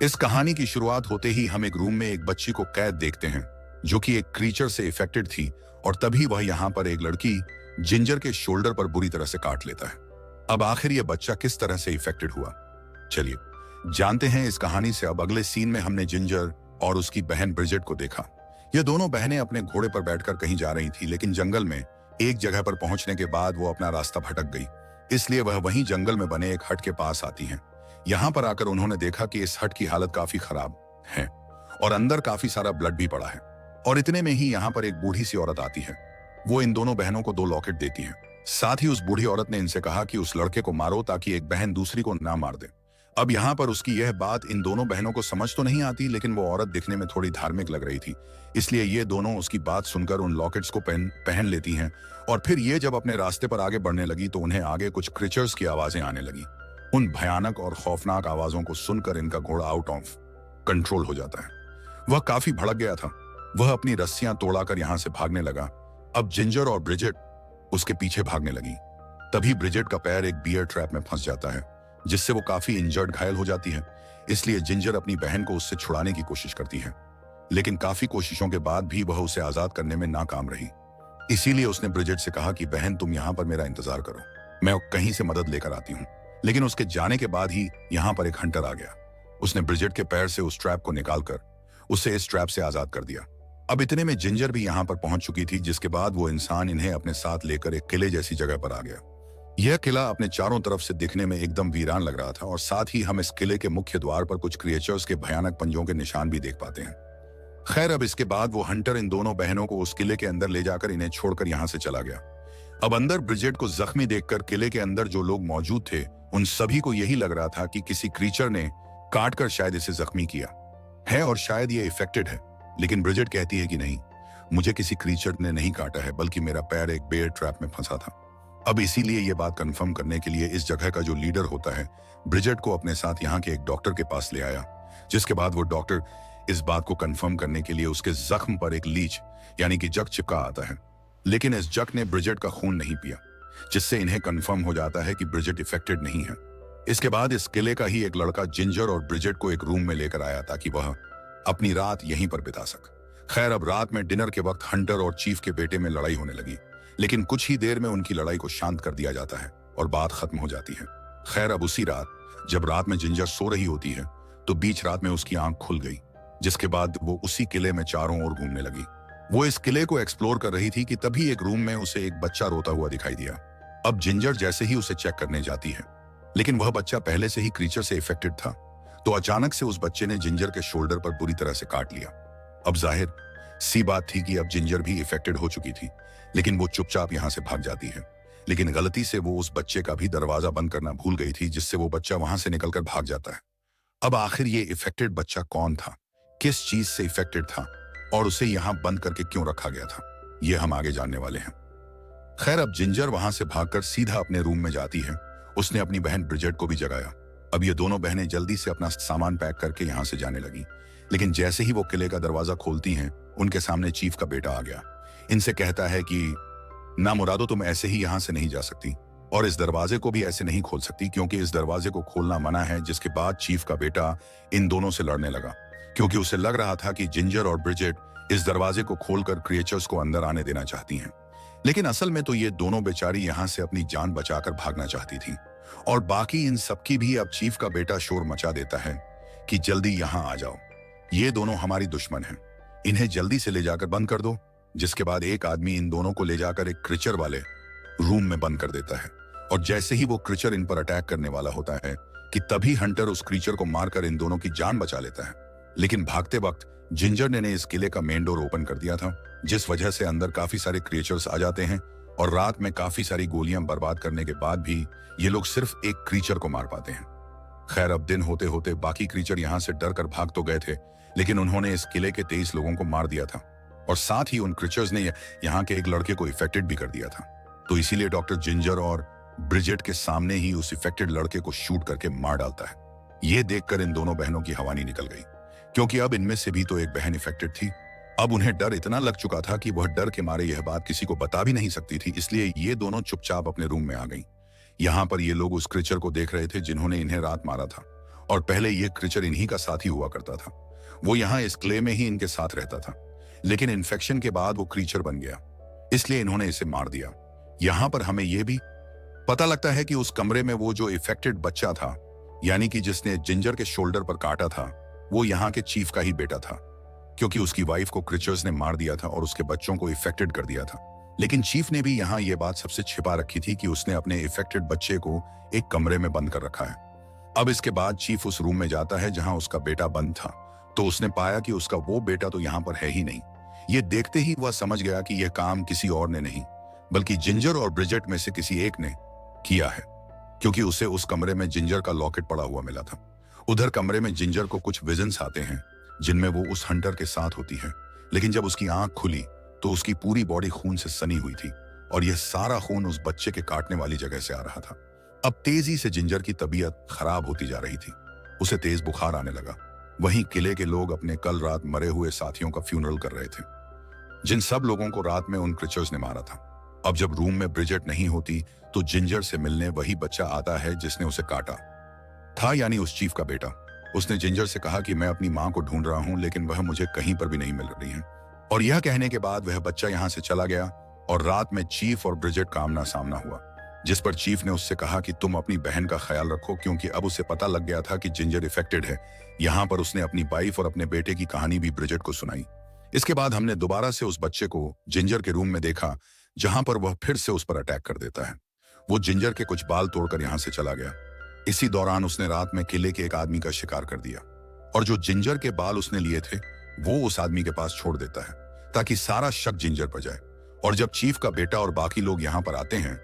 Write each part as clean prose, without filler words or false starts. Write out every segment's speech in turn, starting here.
इस कहानी की शुरुआत होते ही हम एक रूम में एक बच्ची को कैद देखते हैं जो कि एक क्रीचर से इफेक्टेड थी। और तभी वह यहाँ पर एक लड़की जिंजर के शोल्डर पर बुरी तरह से काट लेता है। अब आखिर यह बच्चा किस तरह से इफेक्टेड हुआ, चलिए जानते हैं इस कहानी से। अब अगले सीन में हमने जिंजर और उसकी बहन ब्रिजेट को देखा। यह दोनों बहनें अपने घोड़े पर बैठकर कहीं जा रही थी, लेकिन जंगल में एक जगह पर पहुंचने के बाद वो अपना रास्ता भटक गई। इसलिए वह वहीं जंगल में बने एक हट के पास आती हैं। यहाँ पर आकर उन्होंने देखा कि इस हट की हालत काफी खराब है और अंदर काफी सारा ब्लड भी पड़ा है। और इतने में ही यहाँ पर एक बूढ़ी सी औरत आती है। वो इन दोनों बहनों को 2 लॉकेट देती है। साथ ही उस बूढ़ी औरत ने इनसे कहा कि उस लड़के को मारो ताकि एक बहन दूसरी को ना मार दे। अब यहाँ पर उसकी यह बात इन दोनों बहनों को समझ तो नहीं आती, लेकिन वो औरत दिखने में थोड़ी धार्मिक लग रही थी, इसलिए ये दोनों उसकी बात सुनकर उन लॉकेट्स को पहन लेती हैं। और फिर ये जब अपने रास्ते पर आगे बढ़ने लगी तो उन्हें आगे कुछ क्रिचर्स की आवाजें आने लगी। उन भयानक और खौफनाक आवाजों को सुनकर इनका घोड़ा आउट ऑफ कंट्रोल हो जाता है। वह काफी भड़क गया था। वह अपनी रस्सियां तोड़ाकर यहां से भागने लगा। अब जिंजर और ब्रिजेट उसके पीछे भागने लगी। तभी ब्रिजेट का पैर एक बियर ट्रैप में फंस जाता है, जिससे वो काफी इंजर्ड घायल हो जाती है। इसलिए जिंजर अपनी बहन को उससे छुड़ाने की कोशिश करती है, लेकिन काफी कोशिशों के बाद भी वह उसे आजाद करने में नाकाम रही। इसीलिए उसने ब्रिजेट से कहा कि बहन तुम यहाँ पर मेरा इंतजार करो, मैं कहीं से मदद लेकर आती हूँ। लेकिन उसके जाने के बाद ही यहाँ पर एक हंटर आ गया। उसने ब्रिजेट के पैर से उस ट्रैप को निकालकर उसे इस ट्रैप से आजाद कर दिया। अब इतने में जिंजर भी यहाँ पर पहुंच चुकी थी, जिसके बाद वो इंसान इन्हें अपने साथ लेकर एक किले जैसी जगह पर आ गया। यह किला अपने चारों तरफ से दिखने में एकदम वीरान लग रहा था, और साथ ही हम इस किले के मुख्य द्वार पर कुछ क्रिएचर्स के भयानक पंजों के निशान भी देख पाते हैं। खैर, अब इसके बाद वो हंटर इन दोनों बहनों को उस किले के अंदर ले जाकर इन्हें छोड़कर यहाँ से चला गया। अब अंदर ब्रिजेट को जख्मी देखकर किले के अंदर जो लोग मौजूद थे उन सभी को यही लग रहा था कि किसी क्रीचर ने काटकर शायद इसे जख्मी किया है और शायद ये इफेक्टेड है। लेकिन ब्रिजेट कहती है कि नहीं, मुझे किसी क्रीचर ने नहीं काटा है, बल्कि मेरा पैर एक बेयर ट्रैप में फंसा था। अब इसीलिए ये बात कंफर्म करने के लिए इस जगह का जो लीडर होता है ब्रिजेट को अपने साथ यहाँ के एक डॉक्टर के पास ले आया, जिसके बाद वो डॉक्टर इस बात को कंफर्म करने के लिए उसके जख्म पर एक लीच यानी कि जग चिपका आता है। लेकिन इस जग ने ब्रिजेट का खून नहीं पिया, जिससे इन्हें कंफर्म हो जाता है कि ब्रिजेट इफेक्टेड नहीं है। इसके बाद इस किले का ही एक लड़का जिंजर और ब्रिजेट को एक रूम में लेकर आया ताकि वह अपनी रात यहीं पर बिता सके। खैर, अब रात में डिनर के वक्त हंटर और चीफ के बेटे में लड़ाई होने लगी, लेकिन कुछ ही देर में उनकी लड़ाई को शांत कर दिया जाता है और बात खत्म हो जाती है। खैर, अब उसी रात जब रात में जिंजर सो रही होती है तो बीच रात में उसकी आंख खुल गई, जिसके बाद वो उसी किले में चारों ओर घूमने लगी। वो इस किले को एक्सप्लोर कर रही थी कि तभी एक रूम में उसे एक बच्चा रोता हुआ दिखाई दिया। अब जिंजर जैसे ही उसे चेक करने जाती है, लेकिन वह बच्चा पहले से ही क्रीचर से इफेक्टेड था, तो अचानक से उस बच्चे ने जिंजर के शोल्डर पर बुरी तरह से काट लिया। अब जाहिर सी बात थी कि अब जिंजर भी इफेक्टेड हो चुकी थी, लेकिन वो चुपचाप यहाँ से भाग जाती है। लेकिन गलती से वो उस बच्चे का भी दरवाजा बंद करना भूल गई थी, जिससे वो बच्चा वहां से निकलकर भाग जाता है। अब आखिर ये इफेक्टेड बच्चा कौन था, किस चीज से इफेक्टेड था और उसे यहाँ बंद करके क्यों रखा गया था, ये हम आगे जानने वाले हैं। खैर, अब जिंजर वहां से भागकर सीधा अपने रूम में जाती है। उसने अपनी बहन ब्रिजेट को भी जगाया। अब ये दोनों बहनें जल्दी से अपना सामान पैक करके यहाँ से जाने लगी, लेकिन जैसे ही वो किले का दरवाजा खोलती हैं, उनके सामने चीफ का बेटा आ गया। इनसे कहता है कि ना मुरादो, तुम ऐसे ही यहाँ से नहीं जा सकती और इस दरवाजे को भी ऐसे नहीं खोल सकती, क्योंकि इस दरवाजे को खोलना मना है। जिसके बाद चीफ का बेटा इन दोनों से लड़ने लगा, क्योंकि उसे लग रहा था कि जिंजर और ब्रिजेट इस दरवाजे को खोलकर क्रिएचर्स को अंदर आने देना चाहती हैं। लेकिन असल में तो ये दोनों बेचारी यहाँ से अपनी जान बचाकर भागना चाहती थी। और बाकी इन सबकी भी अब चीफ का बेटा शोर मचा देता है कि जल्दी यहाँ आ जाओ, ये दोनों हमारी दुश्मन हैं, इन्हें जल्दी से ले जाकर बंद कर दो। जिसके बाद एक आदमी इन दोनों को ले जाकर एक क्रिचर वाले रूम में बंद कर देता है। और जैसे ही वो क्रिचर इन पर अटैक करने वाला होता है कि तभी हंटर उस क्रिचर को मारकर इन दोनों की जान बचा लेता है। लेकिन भागते वक्त जिंजर ने इस किले का मेन डोर ओपन कर दिया था, जिस वजह से अंदर काफी सारे क्रिएचर्स आ जाते हैं। और रात में काफी सारी गोलियां बर्बाद करने के बाद भी ये लोग सिर्फ एक क्रीचर को मार पाते हैं। खैर, अब दिन होते होते बाकी क्रीचर यहाँ से डर कर भाग तो गए थे, लेकिन उन्होंने इस किले के 23 लोगों को मार दिया था, और साथ ही उन क्रीचर्स ने यहाँ के एक लड़के को इफेक्टेड भी कर दिया था। तो इसीलिए डॉक्टर जिंजर और ब्रिजेट के सामने ही उस इफेक्टेड लड़के को शूट करके मार डालता है। ये देखकर इन दोनों बहनों की हवा नहीं निकल गई, क्योंकि अब इनमें से भी तो एक बहन इफेक्टेड थी। अब उन्हें डर इतना लग चुका था कि वह डर के मारे यह बात किसी को बता भी नहीं सकती थी, इसलिए ये दोनों चुपचाप अपने रूम में आ गईं। यहाँ पर ये लोग उस क्रीचर को देख रहे थे जिन्होंने इन्हें रात मारा था, और पहले ये क्रीचर इन्हीं का साथी हुआ करता था। वो यहाँ इस क्ले में ही इनके साथ रहता था, लेकिन इन्फेक्शन के बाद वो क्रीचर बन गया, इसलिए इन्होंने इसे मार दिया। यहाँ पर हमें यह भी पता लगता है कि उस कमरे में वो जो इफेक्टेड बच्चा था, यानी कि जिसने जिंजर के शोल्डर पर काटा था, वो यहाँ के चीफ का ही बेटा था, क्योंकि उसकी वाइफ को क्रीचर्स ने मार दिया था और उसके बच्चों को इफेक्टेड कर दिया था। लेकिन चीफ ने भी यहाँ ये बात सबसे छिपा रखी थी कि उसने अपने इफेक्टेड बच्चे को एक कमरे में बंद कर रखा है। अब इसके बाद चीफ उस रूम में जाता है जहां उसका बेटा बंद था, तो उसने पाया कि उसका वो बेटा तो यहाँ पर है ही नहीं। ये देखते ही वह समझ गया कि यह काम किसी और ने नहीं, बल्कि जिंजर और ब्रिजेट में से किसी एक ने किया है, क्योंकि उसे उस कमरे में जिंजर का लॉकेट पड़ा हुआ मिला था। उधर कमरे में जिंजर को कुछ विजन्स आते हैं जिनमें वो उस हंटर के साथ होती है, लेकिन जब उसकी आंख खुली तो उसकी पूरी बॉडी खून से सनी हुई थी और यह सारा खून उस बच्चे के काटने वाली जगह से आ रहा था। अब तेजी से जिंजर की तबीयत खराब होती जा रही थी, उसे तेज बुखार आने लगा। वहीं किले के लोग अपने कल रात मरे हुए साथियों का फ्यूनरल कर रहे थे, जिन सब लोगों को रात में उन क्रीचर्स ने मारा था। अब जब रूम में ब्रिजेट नहीं होती तो जिंजर से मिलने वही बच्चा आता है जिसने उसे काटा था, यानी उस चीफ का बेटा। उसने जिंजर से कहा कि मैं अपनी मां को ढूंढ रहा हूं, लेकिन वह मुझे कहीं पर भी नहीं मिल रही है। और यह कहने के बाद वह बच्चा यहां से चला गया और रात में चीफ और ब्रिजेट का आमना सामना हुआ, जिस पर चीफ ने उससे कहा कि तुम अपनी बहन का ख्याल रखो, क्योंकि अब उसे पता लग गया था कि जिंजर इफेक्टेड है। यहाँ पर उसने अपनी वाइफ और अपने बेटे की कहानी भी ब्रिजेट को सुनाई। इसके बाद हमने दोबारा से उस बच्चे को जिंजर के रूम में देखा, जहां पर वह फिर से उस पर अटैक कर देता है। वो जिंजर के कुछ बाल तोड़कर यहां से चला गया। इसी दौरान उसने रात में किले के एक आदमी का शिकार कर दिया और जो जिंजर के बाल उसने लिए थे वो उस आदमी के पास छोड़ देता है, ताकि सारा शक जिंजर पर जाए। और जब चीफ का बेटा और बाकी लोग यहाँ पर आते हैं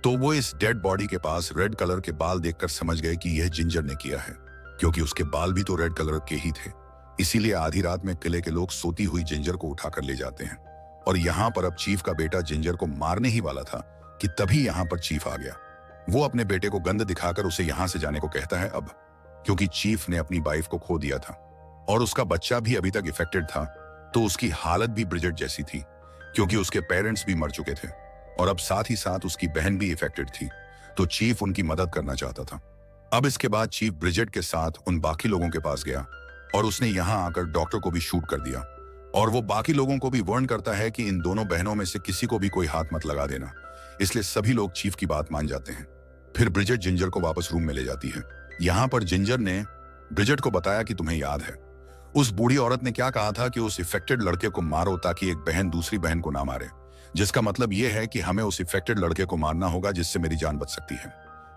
तो वो इस डेड बॉडी के पास रेड कलर के बाल देखकर समझ गए कि यह जिंजर ने किया है, क्योंकि उसके बाल भी तो रेड कलर के ही थे। इसीलिए आधी रात में किले के लोग सोती हुई जिंजर को उठाकर ले जाते हैं। और यहाँ पर अब चीफ का बेटा जिंजर को मारने ही वाला था कि तभी यहाँ पर चीफ आ गया। वो अपने बेटे को गंद दिखाकर उसे यहाँ से जाने को कहता है, अब क्योंकि चीफ ने अपनी वाइफ को खो दिया था और उसका बच्चा भी अभी तक इफेक्टेड था, तो उसकी हालत भी ब्रिजेट जैसी थी, क्योंकि उसके पेरेंट्स भी मर चुके थे और अब साथ ही साथ उसकी बहन भी इफेक्टेड थी, तो चीफ उनकी मदद करना चाहता था। अब इसके बाद चीफ ब्रिजेट के साथ उन बाकी लोगों के पास गया और उसने यहाँ आकर डॉक्टर को भी शूट कर दिया और वो बाकी लोगों को भी वार्न करता है कि इन दोनों बहनों में से किसी को भी कोई हाथ मत लगा देना। इसलिए सभी लोग चीफ की बात मान जाते हैं। फिर ब्रिजेट जिंजर को वापस रूम में ले जाती है। यहाँ पर जिंजर ने ब्रिजेट को बताया कि तुम्हें याद है उस बूढ़ी औरत ने क्या कहा था कि उस इफेक्टेड लड़के को मारो ताकि एक बहन दूसरी बहन को ना मारे, जिसका मतलब यह है कि हमें उस इफेक्टेड लड़के को मारना होगा जिससे मेरी जान बच सकती है।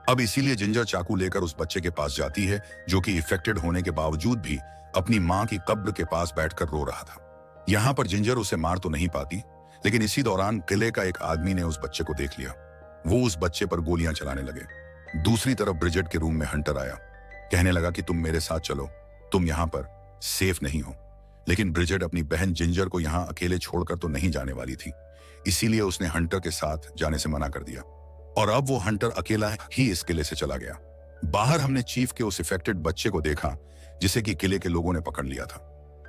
अब इसीलिए जिंजर चाकू लेकर उस बच्चे के पास जाती है जो कि इफेक्टेड होने के बावजूद भी अपनी मां की कब्र के पास बैठकर रो रहा था। यहाँ पर जिंजर उसे मार तो नहीं पाती, लेकिन इसी दौरान किले का एक आदमी ने उस बच्चे को देख लिया। वो उस बच्चे पर गोलियां चलाने लगे। दूसरी तरफ ब्रिजेट के रूम में हंटर आया, कहने लगा कि तुम मेरे साथ चलो, तुम यहाँ पर सेफ नहीं हो। लेकिन ब्रिजेट अपनी बहन जिंजर को यहाँ अकेले छोड़कर तो नहीं जाने वाली थी, इसीलिए उसने हंटर के साथ जाने से मना कर दिया और अब वो हंटर अकेला ही इस किले से चला गया। बाहर हमने चीफ के उस इफेक्टेड बच्चे को देखा जिसे कि किले के लोगों ने पकड़ लिया था।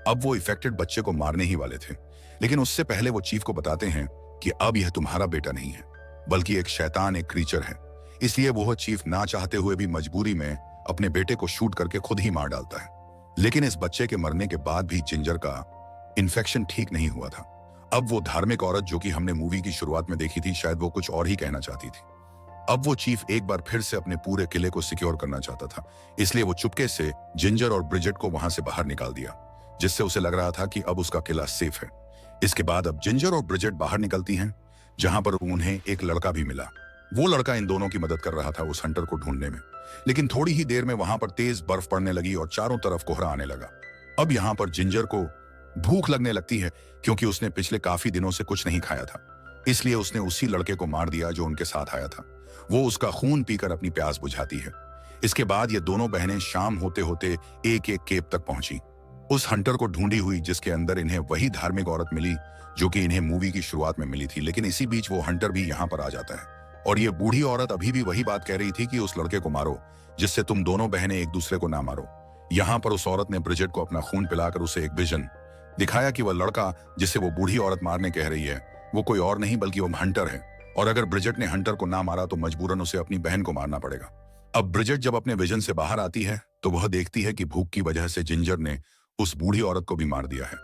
अब वो इफेक्टेड बच्चे को मारने ही वाले थे, लेकिन उससे पहले वो चीफ को बताते हैं कि अब यह तुम्हारा बेटा नहीं है, बल्कि एक शैतान, एक क्रीचर है। इसलिए वो चीफ ना चाहते हुए भी मजबूरी में अपने बेटे को शूट करके खुद ही मार डालता है। लेकिन इस बच्चे के मरने के बाद भी जिंजर का इन्फेक्शन ठीक नहीं हुआ था। अब वो धार्मिक औरत जो कि हमने मूवी की शुरुआत में देखी थी, शायद वो कुछ और ही कहना चाहती थी। अब वो चीफ एक बार फिर से अपने पूरे किले को सिक्योर करना चाहता था, इसलिए वो चुपके से जिंजर और ब्रिजेट को वहां से बाहर निकाल दिया, जिससे उसे लग रहा था कि अब उसका किला सेफ है। इसके बाद अब जिंजर और ब्रिजेट बाहर निकलती हैं, जहां पर उन्हें एक लड़का भी मिला। वो लड़का इन दोनों की मदद कर रहा था उस हंटर को ढूंढने में। लेकिन थोड़ी ही देर में वहां पर तेज बर्फ पड़ने लगी और चारों तरफ कोहरा आने लगा। अब यहाँ पर जिंजर को भूख लगने लगती है, क्योंकि उसने पिछले काफी दिनों से कुछ नहीं खाया था। इसलिए उसने उसी लड़के को मार दिया जो उनके साथ आया था। वो उसका खून पीकर अपनी प्यास बुझाती है। इसके बाद ये दोनों बहनें शाम होते होते एक एक केव तक पहुंची, उस हंटर को ढूंढी हुई जिसके अंदर इन्हें वही धार्मिक औरत मिली जो कि इन्हें मूवी की शुरुआत में मिली थी। लेकिन इसी बीच वो हंटर भी यहाँ पर आ जाता है और ये बूढ़ी औरत अभी भी वही बात कह रही थी कि उस लड़के को मारो जिससे तुम दोनों बहनें एक दूसरे को ना मारो। यहाँ पर उस औरत ने ब्रिजेट को अपना खून पिलाकर उसे एक विजन दिखाया कि वह लड़का जिसे वो बूढ़ी औरत मारने कह रही है वो कोई और नहीं बल्कि वो हंटर है, और अगर ब्रिजेट ने हंटर को ना मारा तो मजबूरन उसे अपनी बहन को मारना पड़ेगा। अब ब्रिजेट जब अपने विजन से बाहर आती है तो वह देखती है कि भूख की वजह से जिंजर ने उस बूढ़ी औरत को भी मार दिया है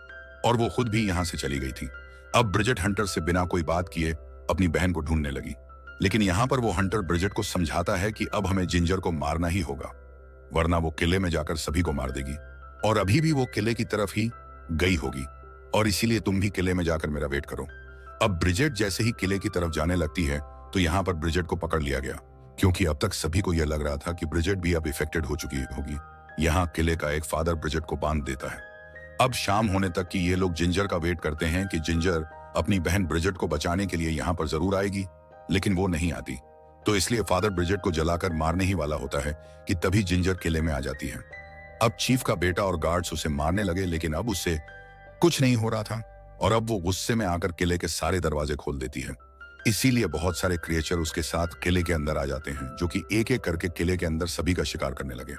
और वो खुद भी यहां से चली गई थी। अब ब्रिजेट हंटर से बिना कोई बात किए अपनी बहन को ढूंढने लगी, लेकिन यहां पर वो हंटर ब्रिजेट को समझाता है कि अब हमें जिंजर को मारना ही होगा, वरना वो किले में जाकर सभी को मार देगी और अभी भी वो किले की तरफ ही गई होगी, और इसीलिए तुम भी किले में जाकर मेरा वेट करो। अब ब्रिजेट जैसे ही किले की तरफ जाने लगती है तो यहाँ पर ब्रिजेट को पकड़ लिया गया, क्योंकि अब तक सभी को यह लग रहा था कि ब्रिजेट भी अब इफेक्टेड हो चुकी होगी। यहाँ किले का एक फादर ब्रिजेट को बांध देता है। अब शाम होने तक कि ये लोग जिंजर का वेट करते हैं कि जिंजर अपनी बहन ब्रिजेट को बचाने के लिए यहाँ पर जरूर आएगी, लेकिन वो नहीं आती। तो इसलिए फादर ब्रिजेट को जलाकर मारने ही वाला होता है कि तभी जिंजर किले में आ जाती है। अब चीफ का बेटा और गार्ड्स उसे मारने लगे, लेकिन अब उससे कुछ नहीं हो रहा था और अब वो गुस्से में आकर किले के सारे दरवाजे खोल देती है। इसीलिए बहुत सारे क्रिएचर उसके साथ किले के अंदर आ जाते हैं, जो कि एक एक करके किले के अंदर सभी का शिकार करने लगे।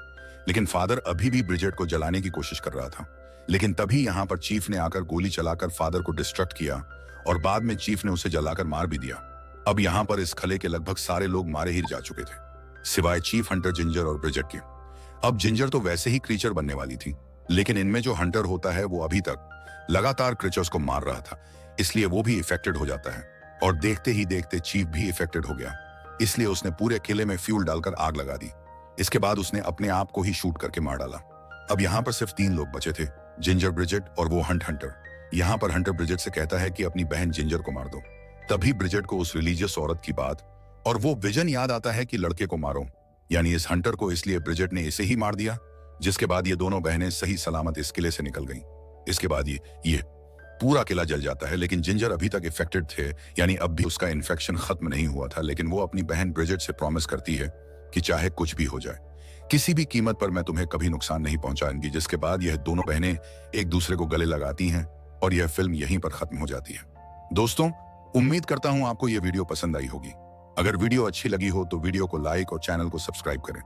लेकिन फादर अभी भी ब्रिजेट को जलाने की कोशिश कर रहा था, लेकिन तभी यहाँ पर चीफ ने आकर गोली चलाकर फादर को डिस्ट्रक्ट किया और बाद में चीफ ने उसे जलाकर मार भी दिया। अब यहाँ पर इस खले के लगभग सारे लोग मारे ही जा चुके थे, सिवाय चीफ, हंटर, जिंजर और ब्रिजेट के। अब जिंजर तो वैसे ही क्रीचर बनने वाली थी, लेकिन इनमें जो हंटर होता है वो अभी तक लगातार क्रीचर्स को मार रहा था, इसलिए वो भी इफेक्टेड हो जाता है और देखते ही देखते चीफ भी इफेक्टेड हो गया। इसलिए उसने पूरे किले में फ्यूल डालकर आग लगा दी। इसके बाद उसने अपने आप को ही शूट करके मार डाला। अब यहाँ पर सिर्फ 3 लोग बचे थे, जिंजर, ब्रिजेट और वो हंटर। यहाँ पर हंटर ब्रिजेट से कहता है कि अपनी बहन जिंजर को मार दो। तभी ब्रिजेट को उस रिलीजियस औरत की बात और वो विजन याद आता है कि लड़के को मारो, यानी इस हंटर को। इसलिए ब्रिजेट ने इसे ही मार दिया, जिसके बाद ये दोनों बहनें सही सलामत इस किले से निकल गईं। इसके बाद ये पूरा किला जल जाता है, लेकिन जिंजर अभी तक इफेक्टेड थे, यानी अब भी उसका इन्फेक्शन खत्म नहीं हुआ था। लेकिन वो अपनी बहन ब्रिजेट से प्रॉमिस करती है कि चाहे कुछ भी हो जाए, किसी भी कीमत पर मैं तुम्हें कभी नुकसान नहीं पहुंचाऊंगी। जिसके बाद यह दोनों बहनें एक दूसरे को गले लगाती हैं और यह फिल्म यहीं पर खत्म हो जाती है। दोस्तों, उम्मीद करता हूं आपको यह वीडियो पसंद आई होगी। अगर वीडियो अच्छी लगी हो तो वीडियो को लाइक और चैनल को सब्सक्राइब करें।